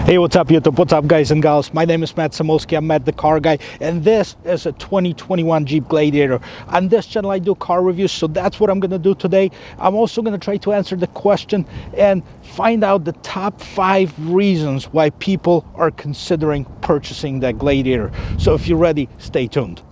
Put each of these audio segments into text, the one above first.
Hey, what's up YouTube? What's up guys and gals? My name is Matt Samolsky. I'm Matt the Car Guy, and this is a 2021 Jeep Gladiator. On this channel I do car reviews, so that's what I'm gonna do today. I'm also gonna try to answer the question and find out the top 5 reasons why people are considering purchasing that Gladiator. So if you're ready, stay tuned.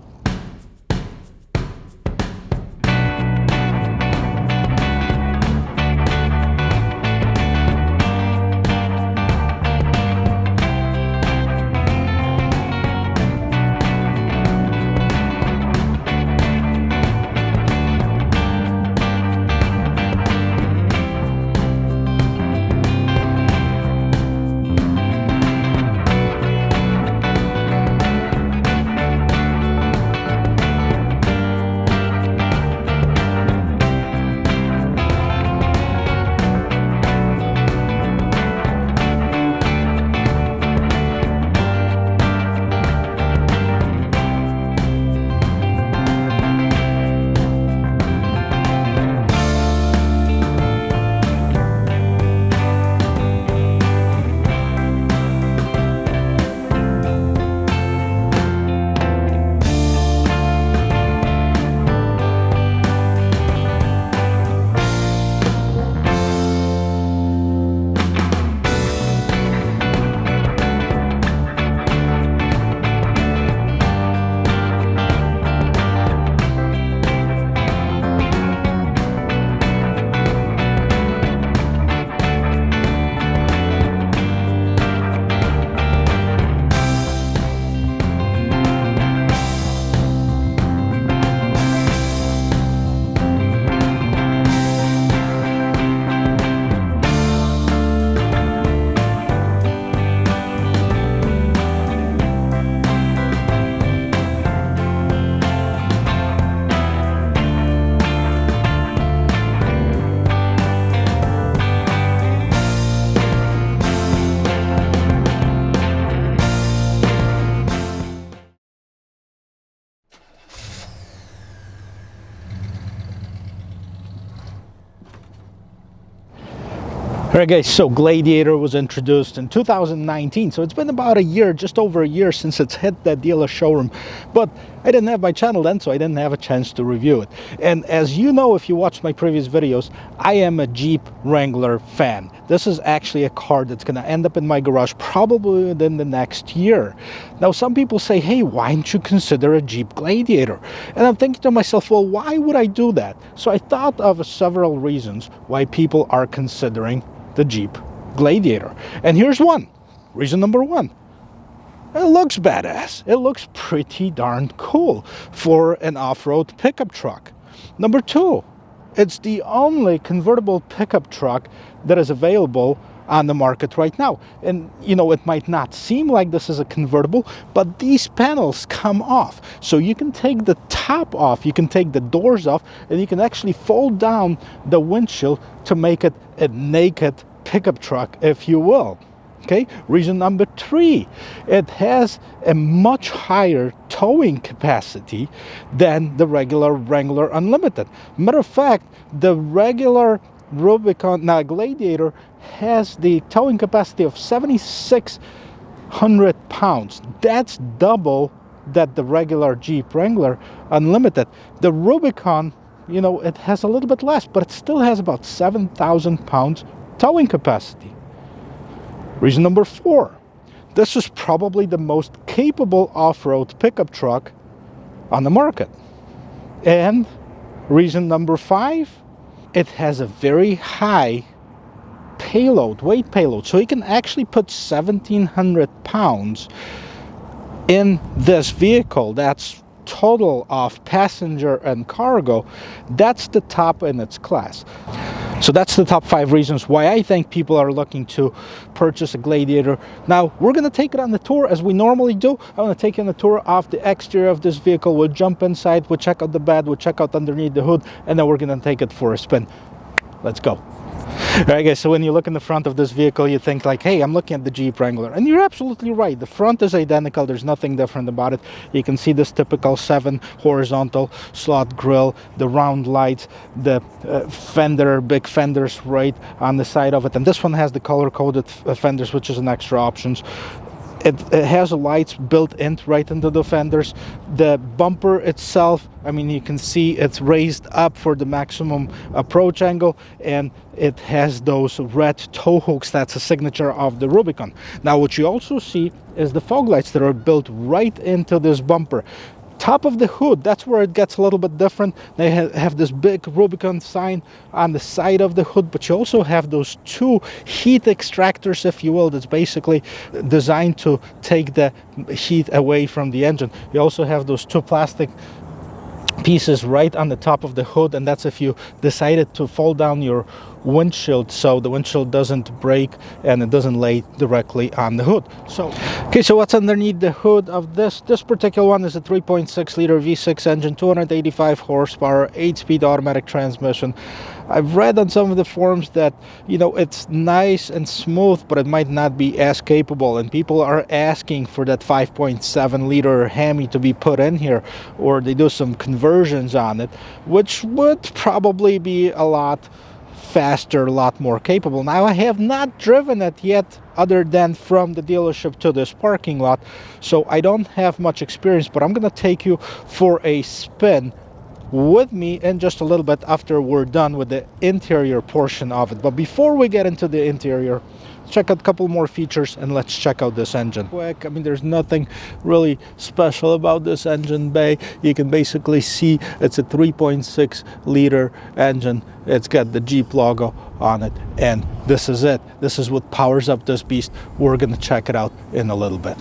Alright guys, so Gladiator was introduced in 2019, so it's been about a year, just over a year since it's hit that dealer showroom. But I didn't have my channel then, so I didn't have a chance to review it. And as you know, if you watched my previous videos, I am a Jeep Wrangler fan. This is actually a car that's going to end up in my garage probably within the next year. Now some people say, hey, why don't you consider a Jeep Gladiator? And I'm thinking to myself, well, why would I do that? So I thought of several reasons why people are considering the Jeep Gladiator. And here's one. Reason number one. It looks badass. It looks pretty darn cool for an off-road pickup truck. Number two, it's the only convertible pickup truck that is available on the market right now. And you know, it might not seem like this is a convertible, but these panels come off. So you can take the top off, you can take the doors off, and you can actually fold down the windshield to make it a naked pickup truck, if you will. Okay, reason number 3, it has a much higher towing capacity than the regular Wrangler Unlimited. Matter of fact, the regular Rubicon, now Gladiator, has the towing capacity of 7,600 pounds. That's double that the regular Jeep Wrangler Unlimited. The Rubicon, you know, it has a little bit less, but it still has about 7,000 pounds towing capacity. Reason number 4, this is probably the most capable off-road pickup truck on the market. And reason number 5, it has a very high payload, weight payload. So you can actually put 1,700 pounds in this vehicle. That's total of passenger and cargo. That's the top in its class. So that's the top 5 reasons why I think people are looking to purchase a Gladiator. Now, we're going to take it on the tour as we normally do. I'm going to take you on the tour of the exterior of this vehicle. We'll jump inside, we'll check out the bed, we'll check out underneath the hood, and then we're going to take it for a spin. Let's go. Right, guys, so when you look in the front of this vehicle, you think like, hey, I'm looking at the Jeep Wrangler. And you're absolutely right. The front is identical. There's nothing different about it. You can see this typical 7 horizontal slot grille, the round lights, the fender, big fenders right on the side of it. And this one has the color-coded fenders, which is an extra option. It has lights built in right into the fenders. The bumper itself, I mean, you can see it's raised up for the maximum approach angle, and it has those red tow hooks. That's a signature of the Rubicon. Now, what you also see is the fog lights that are built right into this bumper. Top of the hood, that's where it gets a little bit different. They have this big Rubicon sign on the side of the hood, but you also have those 2 heat extractors, if you will, that's basically designed to take the heat away from the engine. You also have those 2 plastic pieces right on the top of the hood, and that's if you decided to fold down your windshield so the windshield doesn't break and it doesn't lay directly on the hood. So okay, so what's underneath the hood of this particular one is a 3.6 liter V6 engine, 285 horsepower, 8-speed automatic transmission. I've read on some of the forums that, you know, it's nice and smooth, but it might not be as capable, and people are asking for that 5.7 liter Hemi to be put in here, or they do some conversions on it, which would probably be a lot faster, a lot more capable. Now, I have not driven it yet other than from the dealership to this parking lot, so I don't have much experience, but I'm gonna take you for a spin with me in just a little bit after we're done with the interior portion of it. But before we get into the interior, check out a couple more features and let's check out this engine quick. I mean, there's nothing really special about this engine bay. You can basically see it's a 3.6 liter engine. It's got the Jeep logo on it, and this is it. This is what powers up this beast. We're gonna check it out in a little bit.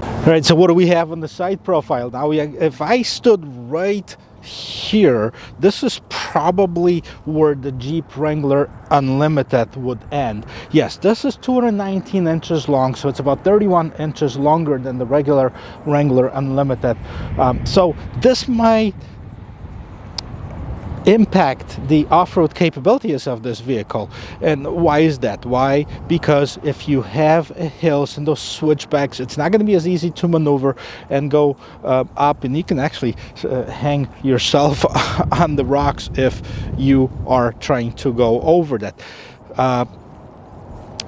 All right, so what do we have on the side profile? Now, if I stood right here, this is probably where the Jeep Wrangler Unlimited would end. Yes, this is 219 inches long, so it's about 31 inches longer than the regular Wrangler Unlimited. So this might impact the off-road capabilities of this vehicle. And why is that? Why? Because if you have hills and those switchbacks, it's not going to be as easy to maneuver and go up, and you can actually hang yourself on the rocks if you are trying to go over that.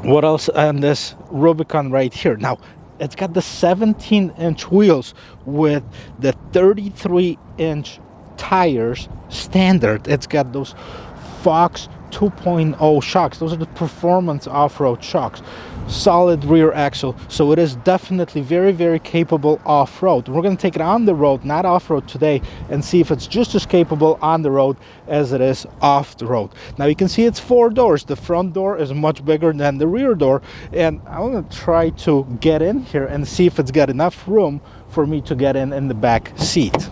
What else on this Rubicon right here? Now, it's got the 17-inch wheels with the 33-inch tires standard. It's got those Fox 2.0 shocks. Those are the performance off-road shocks. Solid rear axle, so it is definitely very, very capable off-road. We're going to take it on the road, not off-road today, and see if it's just as capable on the road as it is off the road. Now you can see it's 4 doors. The front door is much bigger than the rear door, and I'm going to try to get in here and see if it's got enough room for me to get in the back seat.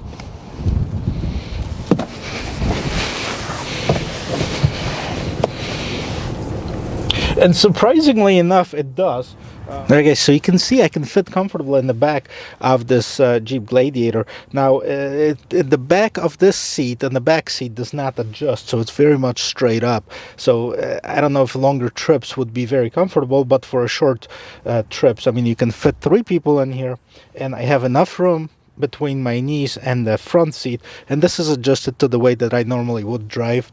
And surprisingly enough, it does. There, guys, so you can see I can fit comfortably in the back of this Jeep Gladiator. Now, the back of this seat and the back seat does not adjust, so it's very much straight up. So I don't know if longer trips would be very comfortable, but for a short trips, I mean, you can fit 3 people in here, and I have enough room between my knees and the front seat, and this is adjusted to the way that I normally would drive.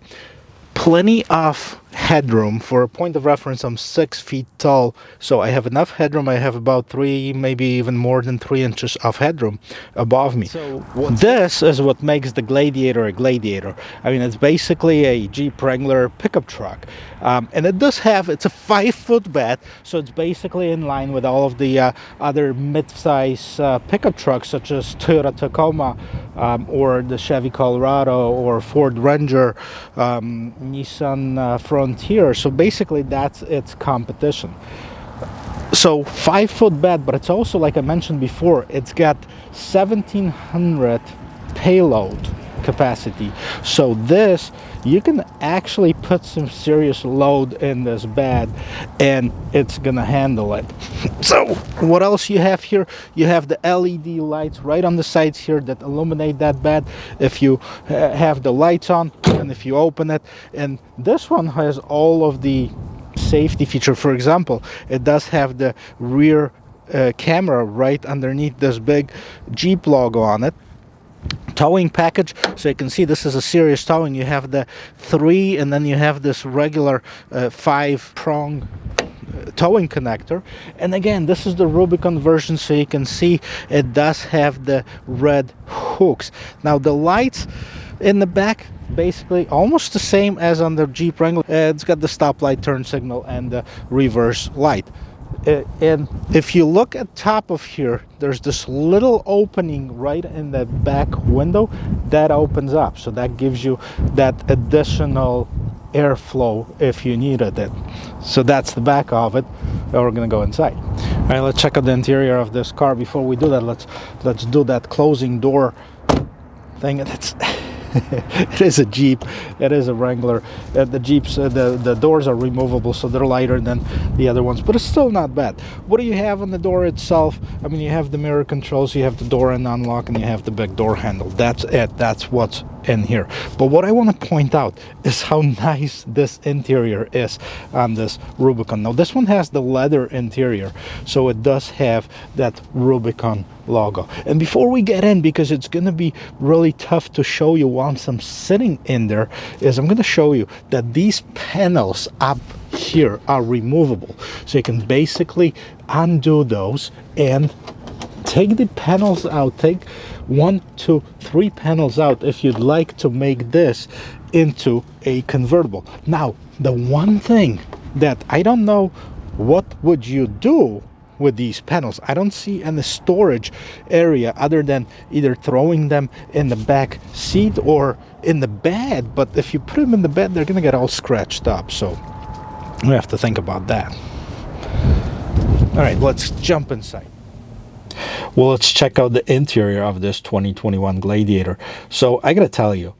Plenty of headroom. For a point of reference, I'm 6 feet tall, so I have enough headroom. I have about 3, maybe even more than 3 inches of headroom above me. So this is what makes the Gladiator a Gladiator. I mean, it's basically a Jeep Wrangler pickup truck, and it does have, it's a 5-foot bed, so it's basically in line with all of the other mid-size pickup trucks, such as Toyota Tacoma, or the Chevy Colorado, or Ford Ranger, Nissan Frontier. So basically that's its competition. So 5-foot bed, but it's also, like I mentioned before, it's got 1700 payload. capacity. So this, you can actually put some serious load in this bed and it's gonna handle it. So what else you have here? You have the LED lights right on the sides here that illuminate that bed if you have the lights on and if you open it. And this one has all of the safety feature. For example, it does have the rear camera right underneath this big Jeep logo on it. Towing package, so you can see this is a serious towing. You have the 3 and then you have this regular 5-prong towing connector. And again, this is the Rubicon version, so you can see it does have the red hooks. Now the lights in the back, basically almost the same as on the Jeep Wrangler. It's got the stoplight, turn signal, and the reverse light. And if you look at top of here, there's this little opening right in the back window that opens up, so that gives you that additional airflow if you needed it. So that's the back of it. Now we're gonna go inside. All right, let's check out the interior of this car. Before we do that, let's do that closing door thing. It's it is a Jeep, it is a Wrangler. The Jeeps, the doors are removable, so they're lighter than the other ones, but it's still not bad. What do you have on the door itself? I mean, you have the mirror controls, you have the door and unlock, and you have the big door handle. That's it. That's what's in here. But what I want to point out is how nice this interior is on this Rubicon. Now this one has the leather interior, so it does have that Rubicon logo. And before we get in, because it's going to be really tough to show you once I'm sitting in there, is I'm going to show you that these panels up here are removable, so you can basically undo those and take the panels out. Take 1, 2, 3 panels out if you'd like to make this into a convertible. Now the one thing that I don't know, what would you do with these panels? I don't see any storage area other than either throwing them in the back seat or in the bed, but if you put them in the bed, they're gonna get all scratched up, so we have to think about that. All right, let's jump inside. Well, let's check out the interior of this 2021 Gladiator. So I gotta tell you,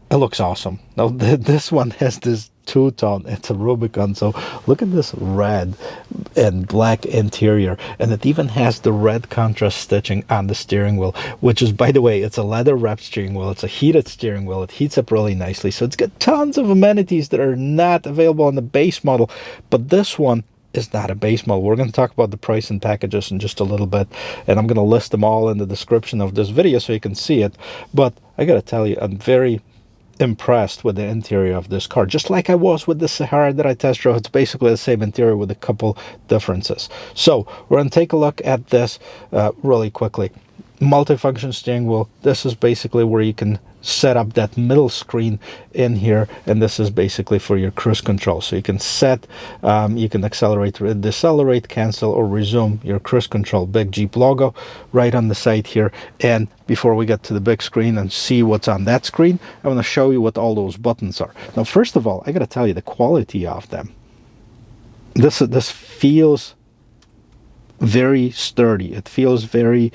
it looks awesome. Now this one has this two-tone, it's a Rubicon, so look at this red and black interior, and it even has the red contrast stitching on the steering wheel, which is, by the way, it's a leather wrapped steering wheel. It's a heated steering wheel. It heats up really nicely, so it's got tons of amenities that are not available on the base model. But this one is not a base model. We're going to talk about the price and packages in just a little bit, and I'm going to list them all in the description of this video so you can see it. But I gotta tell you, I'm very impressed with the interior of this car, just like I was with the Sahara that I test drove. It's basically the same interior with a couple differences. So we're going to take a look at this really quickly. Multifunction steering wheel. This is basically where you can set up that middle screen in here, and this is basically for your cruise control. So you can set, you can accelerate, decelerate, cancel, or resume your cruise control. Big Jeep logo right on the side here. And before we get to the big screen and see what's on that screen, I want to show you what all those buttons are. Now, first of all, I got to tell you the quality of them. This feels very sturdy. It feels very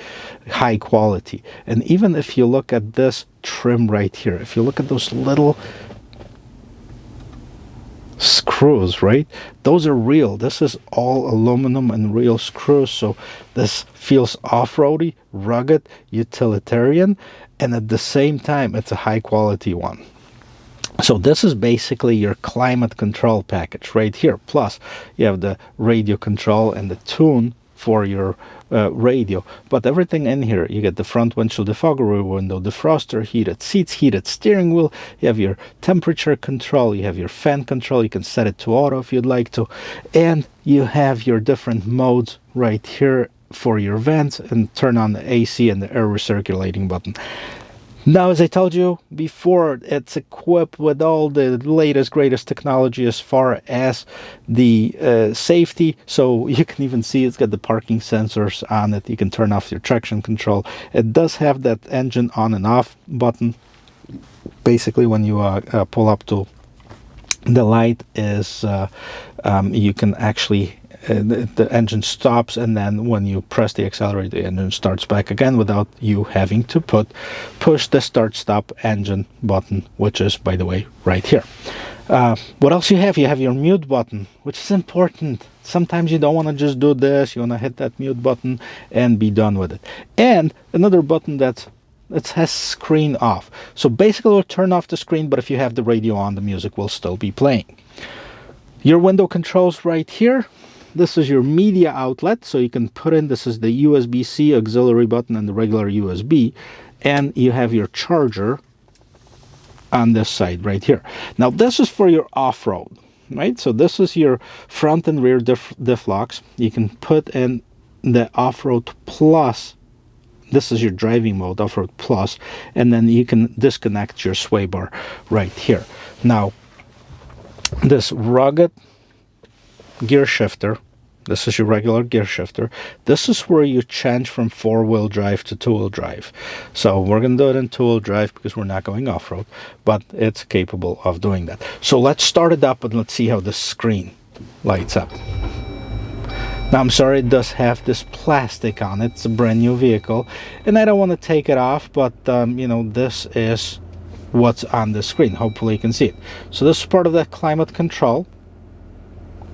high quality. And even if you look at this trim right here, if you look at those little screws, right, those are real. This is all aluminum and real screws, so this feels off-roady, rugged, utilitarian, and at the same time it's a high quality one. So this is basically your climate control package right here. Plus you have the radio control and the tune for your radio, but everything in here, you get the front windshield defogger, rear window defroster, heated seats, heated steering wheel, you have your temperature control, you have your fan control, you can set it to auto if you'd like to, and you have your different modes right here for your vents, and turn on the AC and the air recirculating button. Now, as I told you before, it's equipped with all the latest, greatest technology as far as the safety. So you can even see it's got the parking sensors on it. You can turn off your traction control. It does have that engine on and off button. Basically, when you pull up to the light, is you can actually the engine stops, and then when you press the accelerator, the engine starts back again without you having to push the start-stop engine button, which is, by the way, right here. What else you have? You have your mute button, which is important. Sometimes you don't want to just do this. You want to hit that mute button and be done with it. And another button that has screen off. So basically it'll turn off the screen, but if you have the radio on, the music will still be playing. Your window controls right here. This is your media outlet, so you can put in, this is the USB-C auxiliary button and the regular USB, and you have your charger on this side right here. Now this is for your off-road, right? So this is your front and rear diff locks. You can put in the off-road plus. This is your driving mode, off-road plus, and then you can disconnect your sway bar right here. Now this rugged gear shifter, this is your regular gear shifter. This is where you change from 4-wheel drive to 2-wheel drive. So we're going to do it in 2-wheel drive because we're not going off-road, but it's capable of doing that. So let's start it up and let's see how the screen lights up. Now I'm sorry, it does have this plastic on it. It's a brand new vehicle and I don't want to take it off, but you know, this is what's on the screen. Hopefully you can see it. So this is part of the climate control.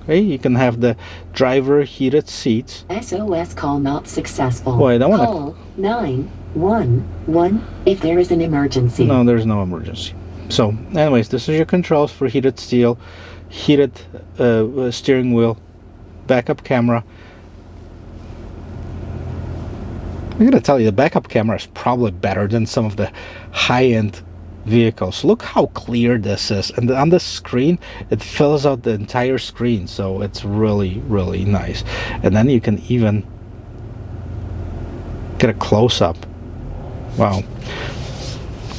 Okay, you can have the driver heated seats. SOS call not successful. Well, I don't want to call 911 if there is an emergency. No, there's no emergency. So anyways, this is your controls for heated steel, heated steering wheel, backup camera. I'm gonna tell you, the backup camera is probably better than some of the high-end vehicles. Look how clear this is, and on the screen it fills out the entire screen, so it's really, really nice. And then you can even get a close-up. Wow.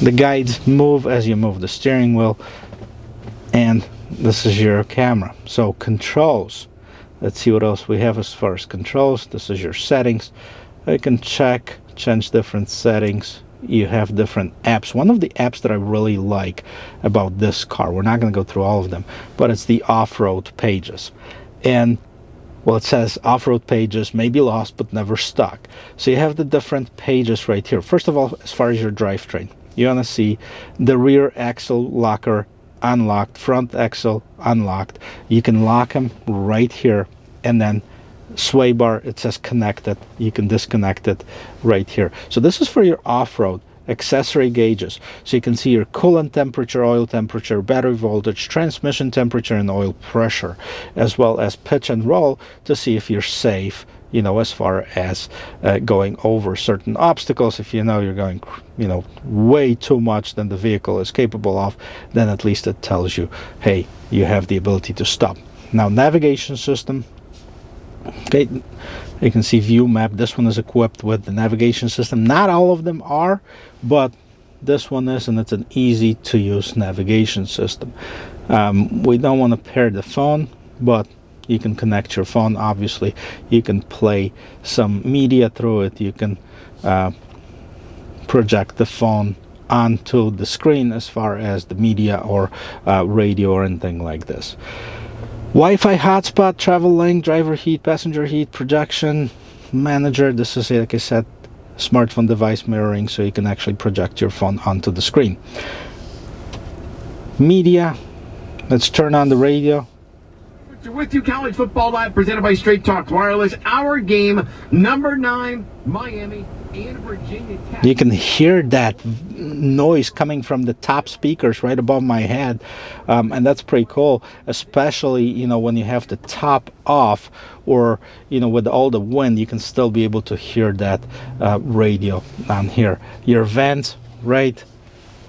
The guides move as you move the steering wheel, and this is your camera. So controls, let's see what else we have as far as controls. This is your settings. You can change different settings. You have different apps. One of the apps that I really like about this car, we're not going to go through all of them, but it's the off-road pages. And well, it says off-road pages may be lost but never stuck. So you have the different pages right here. First of all, as far as your drivetrain, you want to see the rear axle locker unlocked, front axle unlocked. You can lock them right here, and then sway bar, it says connected. You can disconnect it right here. So this is for your off-road accessory gauges. So you can see your coolant temperature, oil temperature, battery voltage, transmission temperature, and oil pressure, as well as pitch and roll to see if you're safe, you know, as far as going over certain obstacles. If you know you're going, you know, way too much than the vehicle is capable of, then at least it tells you, hey, you have the ability to stop. Now, navigation system. Okay, you can see view map. This one is equipped with the navigation system. Not all of them are, but this one is, and it's an easy to use navigation system. We don't want to pair the phone, but you can connect your phone. Obviously you can play some media through it. You can project the phone onto the screen as far as the media or radio or anything like this. Wi-Fi hotspot, travel link, driver heat, passenger heat, projection manager. This is, like I said, smartphone device mirroring, so you can actually project your phone onto the screen. Media, let's turn on the radio. With you, College Football Live, presented by Straight Talk Wireless. Our game, number 9, Miami and Virginia Tech. You can hear that noise coming from the top speakers right above my head, and that's pretty cool, especially, you know, when you have the top off, or, you know, with all the wind, you can still be able to hear that radio on here. Your vents, right?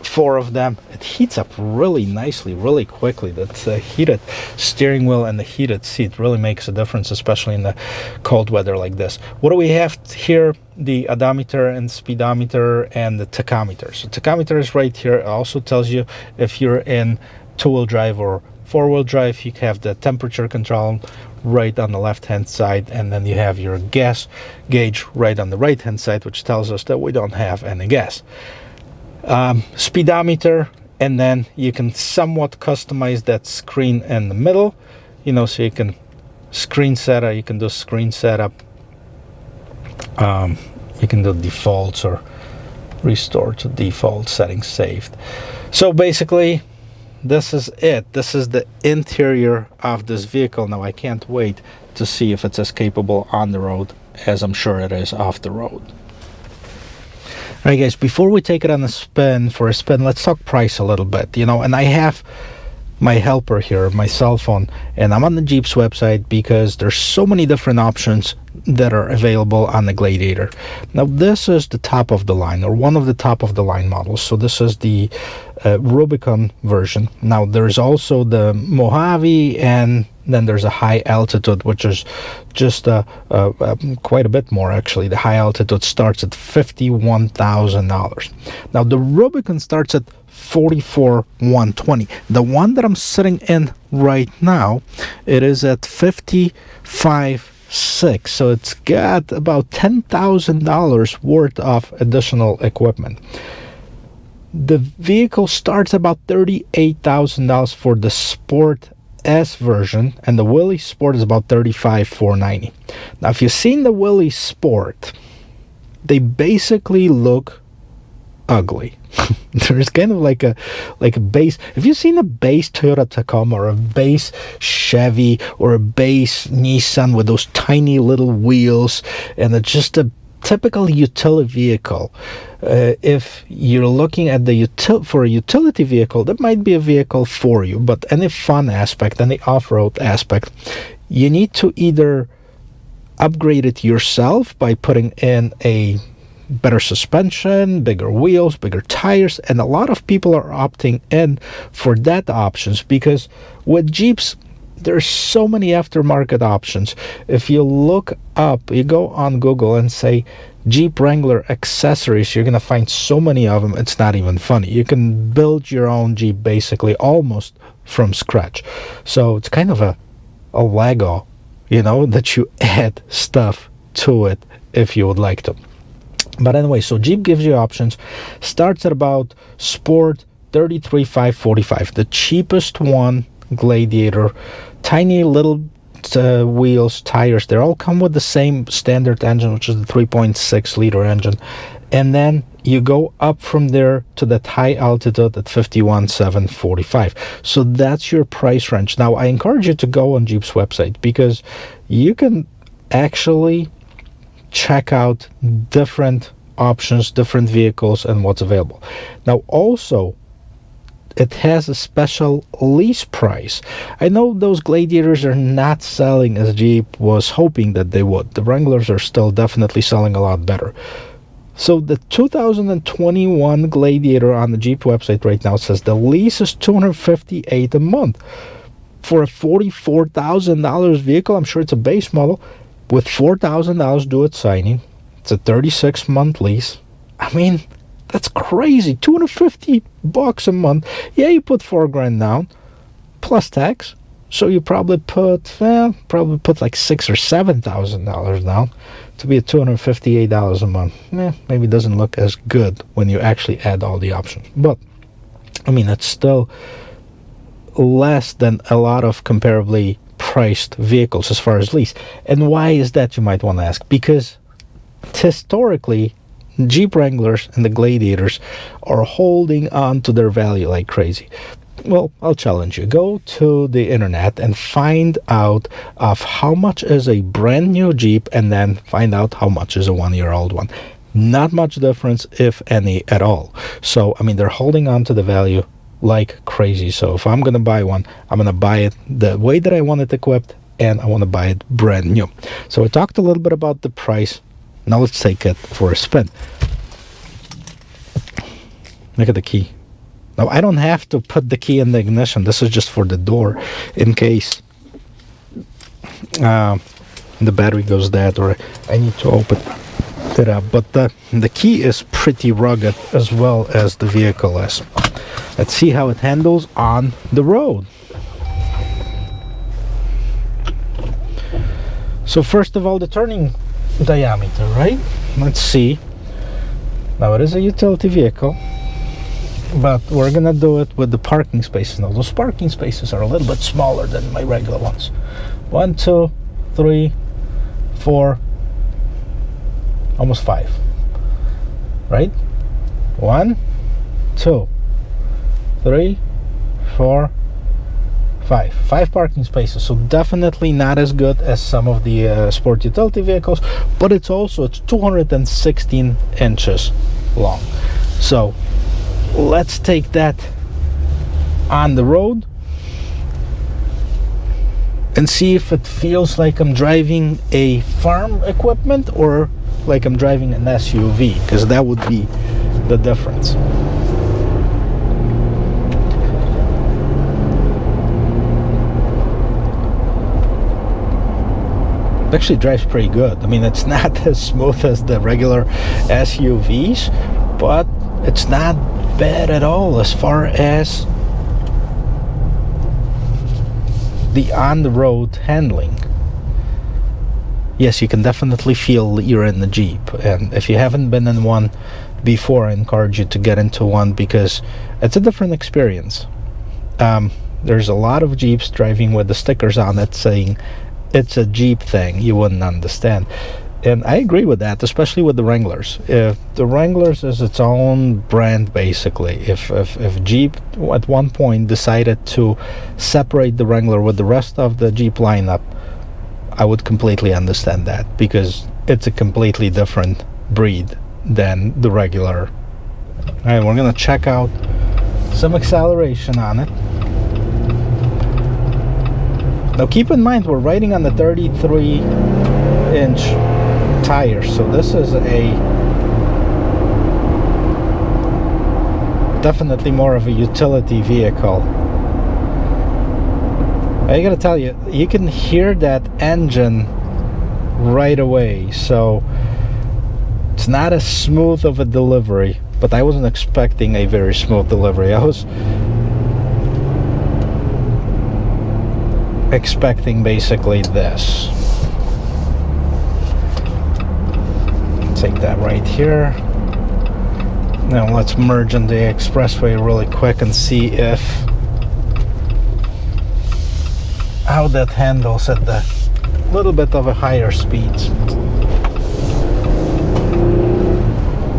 4 of them. It heats up really nicely, really quickly. That heated steering wheel and the heated seat really makes a difference, especially in the cold weather like this. What do we have here? The odometer and speedometer and the tachometer. So tachometer is right here. It also tells you if you're in 2-wheel drive or 4-wheel drive. You have the temperature control right on the left hand side, and then you have your gas gauge right on the right hand side, which tells us that we don't have any gas. Speedometer, and then you can somewhat customize that screen in the middle, you know, so you can screen setup. You can do screen setup. You can do defaults or restore to default settings saved. So basically, this is it. This is the interior of this vehicle. Now I can't wait to see if it's as capable on the road as I'm sure it is off the road. Alright guys, before we take it on a spin, let's talk price a little bit, and I have my helper here, my cell phone, and I'm on the Jeep's website because there's so many different options that are available on the Gladiator. Now this is the top of the line, or one of the top of the line models. So this is the Rubicon version. Now there's also the Mojave, and then there's a high altitude, which is just quite a bit more actually. The high altitude starts at $51,000. Now the Rubicon starts at $44,120. The one that I'm sitting in right now, it is at $55,600. So it's got about $10,000 worth of additional equipment. The vehicle starts about $38,000 for the Sport S version, and the Willys Sport is about $35,490. Now if you've seen the Willys Sport, they basically look ugly. There's kind of like a base. If you've seen a base Toyota Tacoma or a base Chevy or a base Nissan with those tiny little wheels, and it's just a typical utility vehicle, if you're looking at the for a utility vehicle, that might be a vehicle for you. But any fun aspect, any off-road aspect, you need to either upgrade it yourself by putting in a better suspension, bigger wheels, bigger tires, and a lot of people are opting in for that options because with Jeeps there's so many aftermarket options. If you look up, you go on Google and say Jeep Wrangler accessories, you're gonna find so many of them, it's not even funny. You can build your own Jeep basically almost from scratch. So it's kind of a Lego, that you add stuff to it if you would like to. But anyway, so Jeep gives you options. Starts at about Sport $33,545. The cheapest one, Gladiator, tiny little wheels, tires. They all come with the same standard engine, which is the 3.6 liter engine. And then you go up from there to that high altitude at $51,745. So that's your price range. Now, I encourage you to go on Jeep's website because you can actually check out different options, different vehicles, and what's available. Now also, it has a special lease price. I know those Gladiators are not selling as Jeep was hoping that they would. The Wranglers are still definitely selling a lot better. So the 2021 Gladiator on the Jeep website right now says the lease is $258 a month for a $44,000 vehicle. I'm sure it's a base model with $4,000 due at signing. It's a 36-month lease. I mean, that's crazy. $250 a month. Yeah, you put $4,000 down plus tax, so you probably put like $6,000 or $7,000 down to be at $258 a month. Maybe it doesn't look as good when you actually add all the options, but I mean it's still less than a lot of comparably priced vehicles as far as lease. And why is that, you might want to ask? Because historically, Jeep Wranglers and the Gladiators are holding on to their value like crazy. Well, I'll challenge you. Go to the internet and find out of how much is a brand new Jeep, and then find out how much is a 1-year-old one. Not much difference, if any, at all. So, I mean, they're holding on to the value like crazy. So if I'm going to buy one, I'm going to buy it the way that I want it equipped, and I want to buy it brand new. So I talked a little bit about the price. Now let's take it for a spin. Look at the key. Now I don't have to put the key in the ignition. This is just for the door in case the battery goes dead or I need to open it up. But the key is pretty rugged as well as the vehicle is. Let's see how it handles on the road. So first of all, the turning diameter, right? Let's see. Now it is a utility vehicle, but we're gonna do it with the parking spaces. Now those parking spaces are a little bit smaller than my regular ones. 1, 2, 3, 4, almost 5, right? 1, 2, 3, 4, 5 parking spaces. So definitely not as good as some of the sport utility vehicles, but it's 216 inches long. So let's take that on the road and see if it feels like I'm driving a farm equipment or like I'm driving an SUV, because that would be the difference. It actually drives pretty good. I mean, it's not as smooth as the regular SUVs, but it's not bad at all as far as the on-the-road handling. Yes, you can definitely feel you're in the Jeep, and if you haven't been in one before, I encourage you to get into one because it's a different experience. There's a lot of Jeeps driving with the stickers on it saying it's a Jeep thing. You wouldn't understand, and I agree with that, especially with the Wranglers. If the Wranglers is its own brand, basically, if Jeep at one point decided to separate the Wrangler with the rest of the Jeep lineup, I would completely understand that, because it's a completely different breed than the regular. Alright, we're gonna check out some acceleration on it. Now keep in mind, we're riding on the 33-inch tires, so this is a definitely more of a utility vehicle. I gotta tell you, you can hear that engine right away, so it's not as smooth of a delivery, but I wasn't expecting a very smooth delivery. I was expecting basically this. Take that right here. Now let's merge in the expressway really quick and see if how that handles at the little bit of a higher speeds,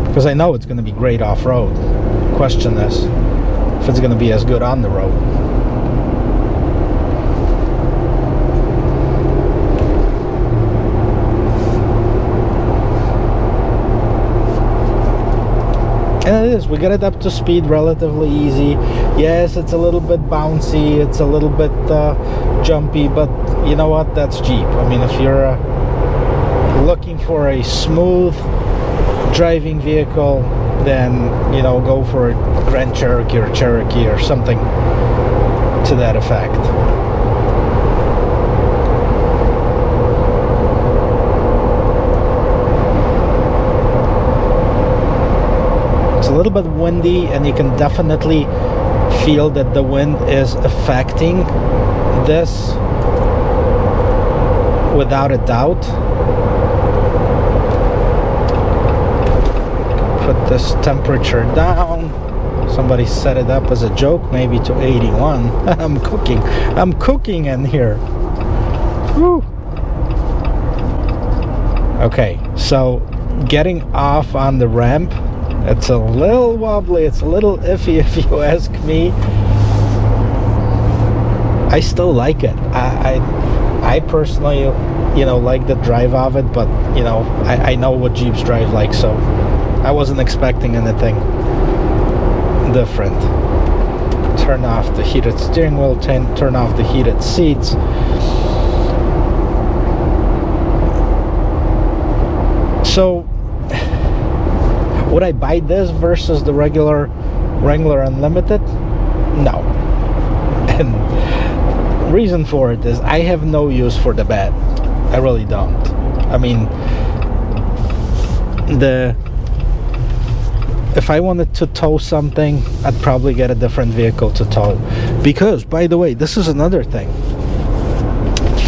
because I know it's going to be great off-road. Question is if it's going to be as good on the road. And it is, we got it up to speed relatively easy. Yes, it's a little bit bouncy, it's a little bit jumpy, but you know what, that's Jeep. I mean, if you're looking for a smooth driving vehicle, then, you know, go for a Grand Cherokee or Cherokee or something to that effect. A little bit windy, and you can definitely feel that the wind is affecting this without a doubt. Put this temperature down. Somebody set it up as a joke, maybe to 81. I'm cooking in here. Woo. Okay, so getting off on the ramp, it's a little wobbly, it's a little iffy if you ask me. I still like it. I personally, you know, like the drive of it, but you know, I know what Jeeps drive like, so I wasn't expecting anything different. Turn off the heated steering wheel, turn off the heated seats. So would I buy this versus the regular Wrangler Unlimited? No. And reason for it is I have no use for the bed. I really don't. I mean, if I wanted to tow something, I'd probably get a different vehicle to tow. Because, by the way, this is another thing.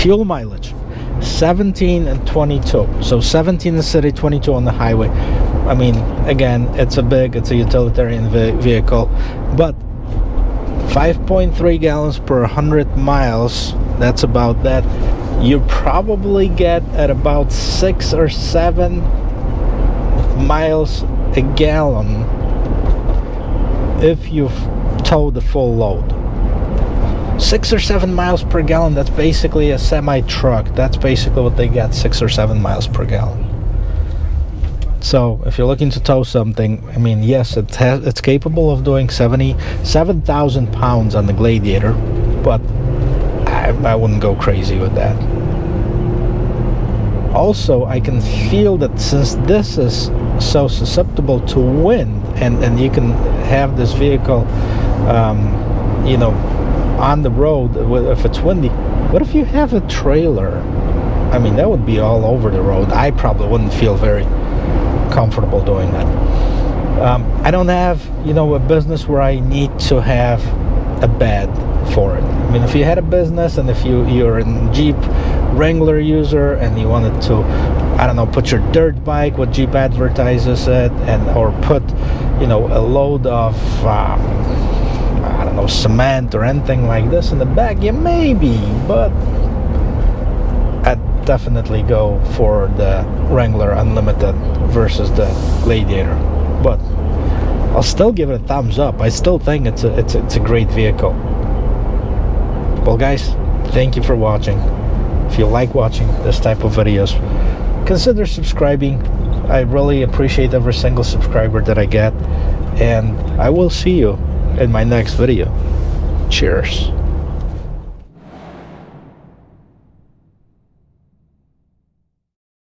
Fuel mileage, 17 and 22. So 17 in the city, 22 on the highway. I mean, again, it's a utilitarian vehicle, but 5.3 gallons per 100 miles, that's about that. you probably get at about 6 or 7 miles a gallon if you've towed the full load. 6 or 7 miles per gallon, that's basically a semi-truck. That's basically what they get, 6 or 7 miles per gallon. So if you're looking to tow something, I mean, yes, it's capable of doing 77,000 pounds on the Gladiator, but I wouldn't go crazy with that. Also, I can feel that since this is so susceptible to wind, and you can have this vehicle, you know, on the road if it's windy. What if you have a trailer? I mean, that would be all over the road. I probably wouldn't feel very comfortable doing that. I don't have, you know, a business where I need to have a bed for it. I mean, if you had a business and if you're a Jeep Wrangler user and you wanted to, I don't know, put your dirt bike, what Jeep advertises it, or put, you know, a load of I don't know, cement or anything like this in the back, yeah, maybe, but I'd definitely go for the Wrangler Unlimited versus the Gladiator. But I'll still give it a thumbs up. I still think it's a great vehicle. Well, guys, thank you for watching. If you like watching this type of videos, consider subscribing. I really appreciate every single subscriber that I get, and I will see you in my next video. Cheers.